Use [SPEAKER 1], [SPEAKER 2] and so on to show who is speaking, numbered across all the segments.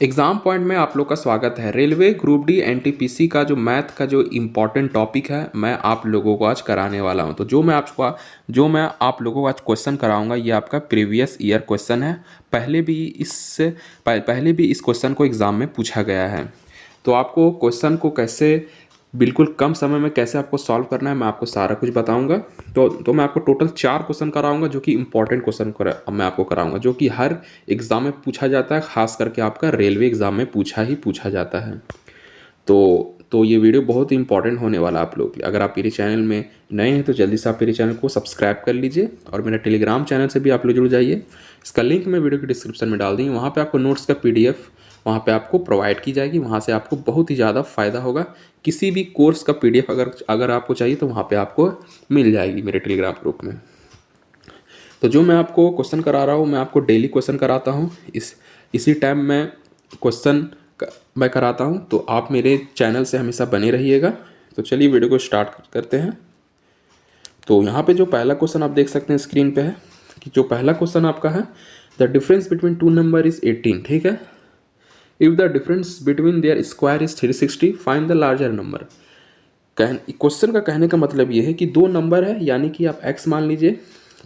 [SPEAKER 1] Exam point में आप लोग का स्वागत है। रेलवे ग्रुप डी एनटीपीसी का जो मैथ का जो इम्पोर्टेंट टॉपिक है मैं आप लोगों को आज कराने वाला हूं। तो जो मैं आप लोगों को आज क्वेश्चन कराऊंगा ये आपका प्रीवियस ईयर क्वेश्चन है। पहले भी इस क्वेश्चन को एग्ज़ाम में पूछा गया है। तो आपको क्वेश्चन को कैसे बिल्कुल कम समय में कैसे आपको सॉल्व करना है मैं आपको सारा कुछ बताऊंगा। तो मैं आपको टोटल 4 क्वेश्चन कराऊंगा जो कि इंपॉर्टेंट क्वेश्चन मैं आपको कराऊंगा, जो कि हर एग्ज़ाम में पूछा जाता है, खास करके आपका रेलवे एग्ज़ाम में पूछा जाता है। तो ये वीडियो बहुत ही इंपॉर्टेंट होने वाला है आप लोग के लिए। अगर आप मेरे चैनल में नए हैं तो जल्दी से आप मेरे चैनल को सब्सक्राइब कर लीजिए और मेरा टेलीग्राम चैनल से भी आप लोग जुड़ जाइए। इसका लिंक मैं वीडियो के डिस्क्रिप्शन में डाल दी हूँ। वहाँ पे आपको नोट्स का पीडीएफ वहाँ पे आपको प्रोवाइड की जाएगी। वहाँ से आपको बहुत ही ज़्यादा फ़ायदा होगा। किसी भी कोर्स का पीडीएफ अगर आपको चाहिए तो वहाँ पे आपको मिल जाएगी मेरे टेलीग्राम ग्रुप में। तो जो मैं आपको क्वेश्चन करा रहा हूँ मैं आपको डेली क्वेश्चन कराता हूँ। इसी टाइम मैं क्वेश्चन मैं कराता हूँ, तो आप मेरे चैनल से हमेशा बने रहिएगा। तो चलिए वीडियो को स्टार्ट करते हैं। तो यहाँ पे जो पहला क्वेश्चन आप देख सकते हैं स्क्रीन पे है कि जो पहला क्वेश्चन आपका है, the difference between two number is 18। ठीक है, if the difference between their square is 360 find the larger number. Question का कहने का मतलब ये है कि दो नंबर है, यानी कि आप x मान लीजिए,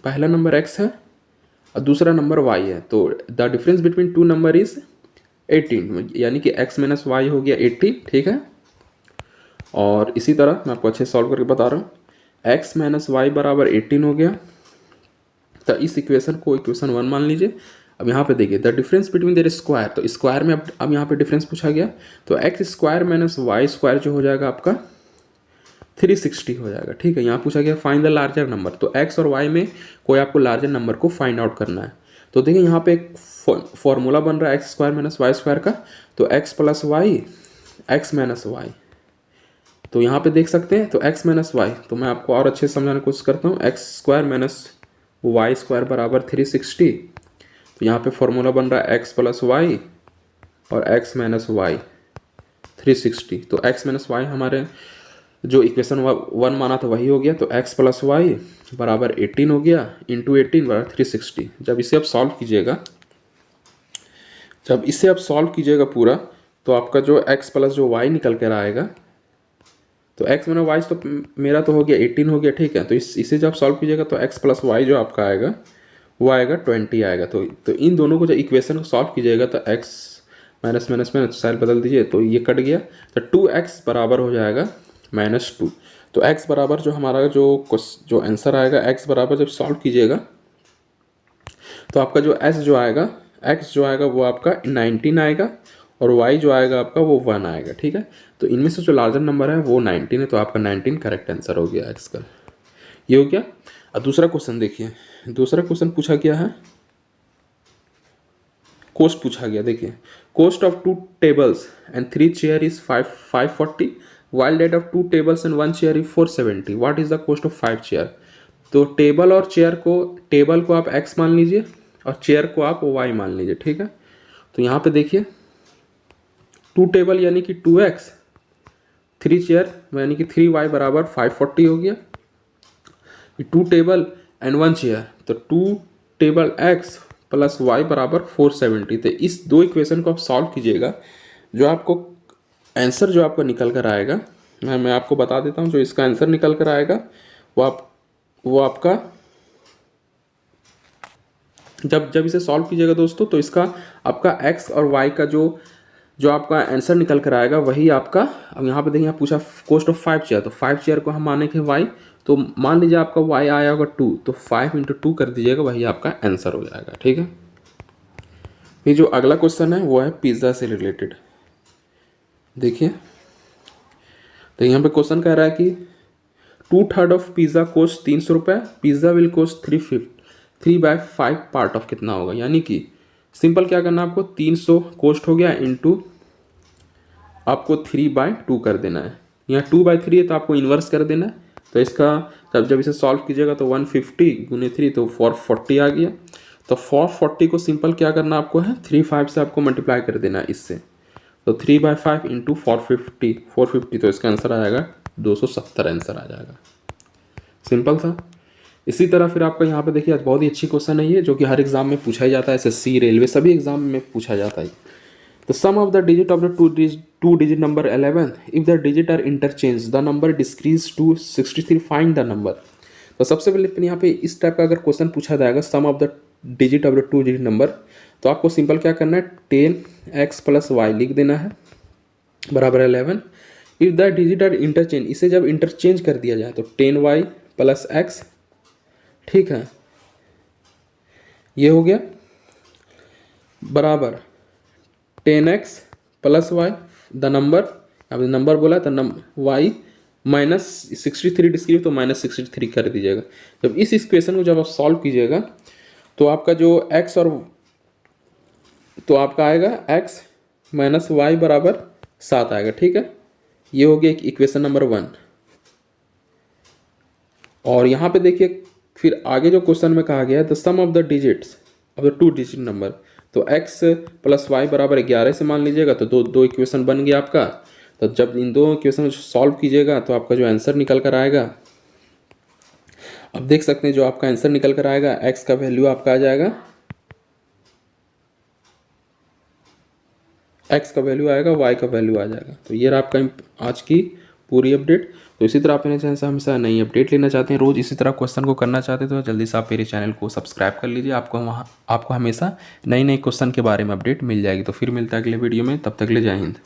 [SPEAKER 1] पहला नंबर x है और दूसरा नंबर y है। तो the difference between two number is 18, यानी कि x माइनस वाई हो गया 18। ठीक है, और इसी तरह मैं आपको अच्छे सॉल्व करके बता रहा हूँ, x माइनस वाई बराबर 18 हो गया। तो इस इक्वेशन को इक्वेशन 1 मान लीजिए। अब यहाँ पे देखिए the difference between their square, तो स्क्वायर में अब यहाँ पे डिफरेंस पूछा गया, तो x square minus y square जो हो जाएगा आपका 360 हो जाएगा। ठीक है, यहाँ पूछा गया फाइंड द लार्जर नंबर, तो एक्स और वाई में कोई आपको लार्जर नंबर को फाइंड आउट करना है। तो देखिए यहाँ पे एक फॉर्मूला बन रहा है x square minus y square का, तो x plus y x minus y. तो यहाँ पे देख सकते हैं, तो एक्स माइनस वाई, तो मैं आपको और अच्छे से समझाने की कोशिश करता हूँ। X square minus y square बराबर 360। तो यहाँ पे फॉर्मूला बन रहा है एक्स प्लस वाई और एक्स माइनस वाई 360। तो एक्स माइनस वाई हमारे जो इक्वेशन 1 माना था वही हो गया। तो एक्स प्लस वाई बराबर 18 हो गया, इंटू 18 बराबर 360। जब इसे आप सॉल्व कीजिएगा पूरा, तो आपका जो एक्स प्लस जो वाई निकल कर आएगा, तो एक्स माइनस वाई तो मेरा तो हो गया 18 हो गया। ठीक है, तो इसे जब सॉल्व कीजिएगा तो एक्स प्लस वाई जो आपका आएगा वो आएगा 20 आएगा। तो इन दोनों को जब इक्वेशन को सॉल्व कीजिएगा तो एक्स माइनस माइनस में साइड बदल दीजिए, तो ये कट गया। तो 2x बराबर हो जाएगा -2। तो x बराबर जो हमारा जो आंसर आएगा, x बराबर जब सॉल्व कीजिएगा तो आपका जो x जो आएगा वो आपका 19 आएगा और y जो आएगा आपका वो 1 आएगा। ठीक है, तो इनमें से जो लार्जर नंबर है वो 19 है, तो आपका 19 करेक्ट आंसर हो गया x का। ये हो गया। अब दूसरा क्वेश्चन देखिए, दूसरा क्वेश्चन पूछा गया है, कोस्ट पूछा गया। देखिए, cost of 2 tables and 3 chair is 540 while that of 2 tables and 1 chair is 470, what is the cost of 5 chair. तो टेबल और चेयर को, टेबल को आप x मान लीजिए और चेयर को आप y मान लीजिए। ठीक है, तो यहाँ पे देखिए 2 टेबल यानी कि 2x, 3 चेयर यानी कि 3y बराबर 540 हो गया। 2 टेबल एंड 1 चेयर, तो 2 टेबल x प्लस y बराबर 470। तो इस दो इक्वेशन को आप सॉल्व कीजिएगा, जो आपको आंसर जो आपका निकल कर आएगा, मैं आपको बता देता हूँ, जो इसका आंसर निकल कर आएगा वो आपका जब इसे सॉल्व कीजिएगा दोस्तों, तो इसका आपका x और y का जो आपका आंसर निकल कर आएगा वही आपका। अब यहाँ पे देखिए, यहाँ पूछा कोस्ट ऑफ 5 चेयर, तो 5 चेयर को हम माने के y, तो मान लीजिए आपका y आया होगा 2, तो 5 × 2 कर दीजिएगा, वही आपका आंसर हो जाएगा। ठीक है, ये जो अगला क्वेश्चन है वो है पिज़्ज़ा से रिलेटेड। देखिए, तो यहाँ पे क्वेश्चन कह रहा है कि 2/3 ऑफ पिज़्ज़ा कोस्ट 300 रुपये, pizza will cost 3/5 part of कितना होगा। यानी कि सिंपल क्या करना है आपको, 300 कोस्ट हो गया इंटू आपको 3/2 कर देना है। यहाँ 2/3 है तो आपको इन्वर्स कर देना है। तो इसका जब इसे सॉल्व कीजिएगा तो 150 × 3 तो 440 आ गया। तो 440 को सिंपल क्या करना आपको है, 3/5 से आपको मल्टीप्लाई कर देना है इससे। तो 3/5 इंटू 450, तो इसका आंसर आ जाएगा 270 आंसर आ जाएगा। सिंपल था। इसी तरह फिर आपका यहाँ पे देखिए, आज बहुत ही अच्छी क्वेश्चन है ये, जो कि हर एग्जाम में पूछा ही जाता है, एसएससी रेलवे सभी एग्जाम में पूछा जाता है। The sum of the digit of the two digit number 11, if the digit are interchanged, the number decrease to 63, find the number. तो सबसे पहले अपन यहाँ पे इस टाइप का अगर क्वेश्चन पूछा जाएगा sum of the digit of the two digit number, तो आपको सिंपल क्या करना है, 10x प्लस वाई लिख देना है बराबर 11। If the digit are interchange, इसे जब इंटरचेंज कर दिया जाए तो 10y प्लस x, ठीक है, ये हो गया बराबर 10x प्लस वाई, द नंबर, अब नंबर बोला तो y माइनस 63 डिस्क्रीट, तो माइनस 63 कर दीजिएगा। जब इस इक्वेशन को जब आप सॉल्व कीजिएगा तो आपका जो x और, तो आपका आएगा x माइनस वाई बराबर 7 आएगा, ठीक है। ये हो गया इक्वेशन नंबर 1। और यहाँ पे देखिए फिर आगे जो क्वेश्चन में कहा गया है the sum of the digits of the two digit number, तो x प्लस वाई बराबर 11 से मान लीजिएगा, तो दो इक्वेशन बन गया आपका। तो जब इन दो इक्वेशन सॉल्व कीजिएगा तो आपका जो आंसर निकल कर आएगा, अब देख सकते हैं जो आपका आंसर निकल कर आएगा, x का वैल्यू आपका आ जाएगा, x का वैल्यू आएगा, y का वैल्यू आ जाएगा। तो ये रहा आपका आज की पूरी अपडेट। तो इसी तरह आप मेरे चैनल से हमेशा नई अपडेट लेना चाहते हैं, रोज़ इसी तरह क्वेश्चन को करना चाहते हैं, तो जल्दी से आप मेरे चैनल को सब्सक्राइब कर लीजिए। आपको हमेशा नई क्वेश्चन के बारे में अपडेट मिल जाएगी। तो फिर मिलता है अगले वीडियो में, तब तक के लिए जय हिंद।